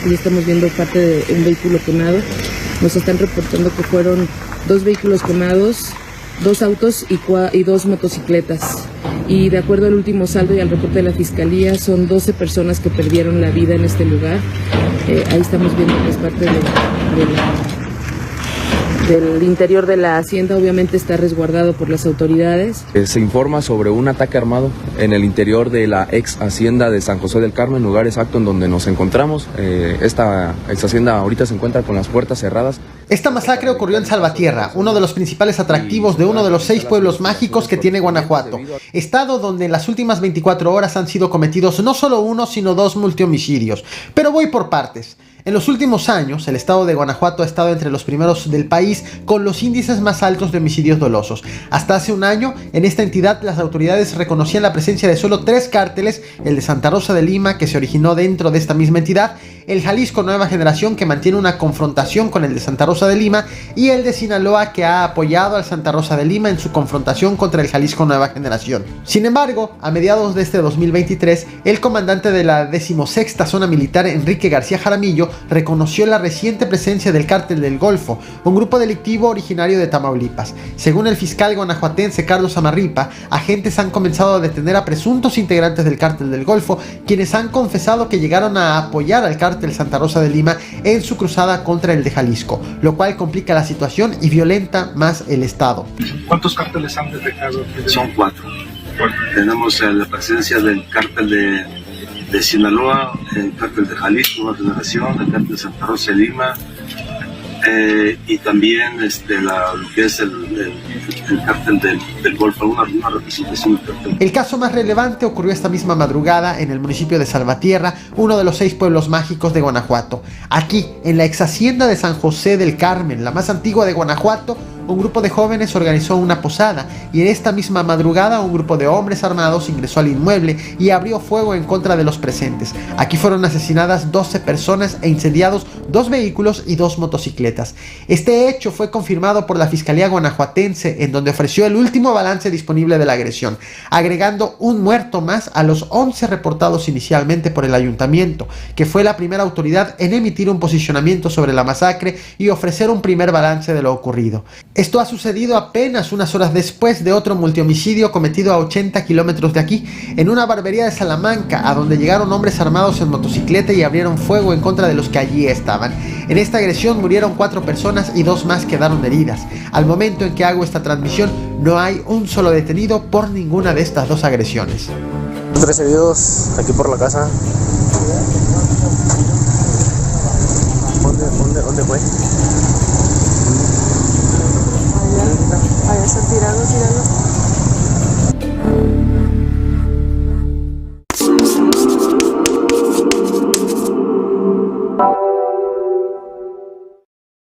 y estamos viendo parte de un vehículo quemado. Nos están reportando que fueron 2 vehículos quemados, 2 autos y 2 motocicletas. Y de acuerdo al último saldo y al reporte de la Fiscalía, son 12 personas que perdieron la vida en este lugar. Ahí estamos viendo que es parte del interior de la hacienda, obviamente está resguardado por las autoridades. Se informa sobre un ataque armado en el interior de la ex hacienda de San José del Carmen, lugar exacto en donde nos encontramos. Esta ex hacienda ahorita se encuentra con las puertas cerradas. Esta masacre ocurrió en Salvatierra, uno de los principales atractivos de uno de los 6 pueblos mágicos que tiene Guanajuato, estado donde en las últimas 24 horas han sido cometidos no solo 1, sino 2 multihomicidios. Pero voy por partes. En los últimos años, el estado de Guanajuato ha estado entre los primeros del país con los índices más altos de homicidios dolosos. Hasta hace un año, en esta entidad las autoridades reconocían la presencia de solo 3 cárteles, el de Santa Rosa de Lima, que se originó dentro de esta misma entidad, el Jalisco Nueva Generación, que mantiene una confrontación con el de Santa Rosa de Lima, y el de Sinaloa, que ha apoyado al Santa Rosa de Lima en su confrontación contra el Jalisco Nueva Generación. Sin embargo, a mediados de este 2023, el comandante de la 16ª Zona Militar, Enrique García Jaramillo, reconoció la reciente presencia del Cártel del Golfo, un grupo delictivo originario de Tamaulipas. Según el fiscal guanajuatense Carlos Amarripa, agentes han comenzado a detener a presuntos integrantes del Cártel del Golfo, quienes han confesado que llegaron a apoyar al Cártel Santa Rosa de Lima en su cruzada contra el de Jalisco, lo cual complica la situación y violenta más el estado. ¿Cuántos cárteles han detectado? Son 4. Tenemos la presencia del Cártel de Sinaloa, el Cártel de Jalisco Nueva Generación, el Cártel de Santa Rosa de Lima, y también lo que es el Cártel del Golfo, una representación del cártel. El caso más relevante ocurrió esta misma madrugada en el municipio de Salvatierra, uno de los 6 pueblos mágicos de Guanajuato. Aquí, en la ex hacienda de San José del Carmen, la más antigua de Guanajuato, un grupo de jóvenes organizó una posada y en esta misma madrugada un grupo de hombres armados ingresó al inmueble y abrió fuego en contra de los presentes. Aquí fueron asesinadas 12 personas e incendiados 2 vehículos y 2 motocicletas. Este hecho fue confirmado por la Fiscalía guanajuatense, en donde ofreció el último balance disponible de la agresión, agregando un muerto más a los 11 reportados inicialmente por el ayuntamiento, que fue la primera autoridad en emitir un posicionamiento sobre la masacre y ofrecer un primer balance de lo ocurrido. Esto ha sucedido apenas unas horas después de otro multihomicidio cometido a 80 kilómetros de aquí, en una barbería de Salamanca, a donde llegaron hombres armados en motocicleta y abrieron fuego en contra de los que allí estaban. En esta agresión murieron 4 personas y 2 más quedaron heridas. Al momento en que hago esta transmisión, no hay un solo detenido por ninguna de estas 2 agresiones. 3 heridos aquí por la casa. ¿Dónde fue?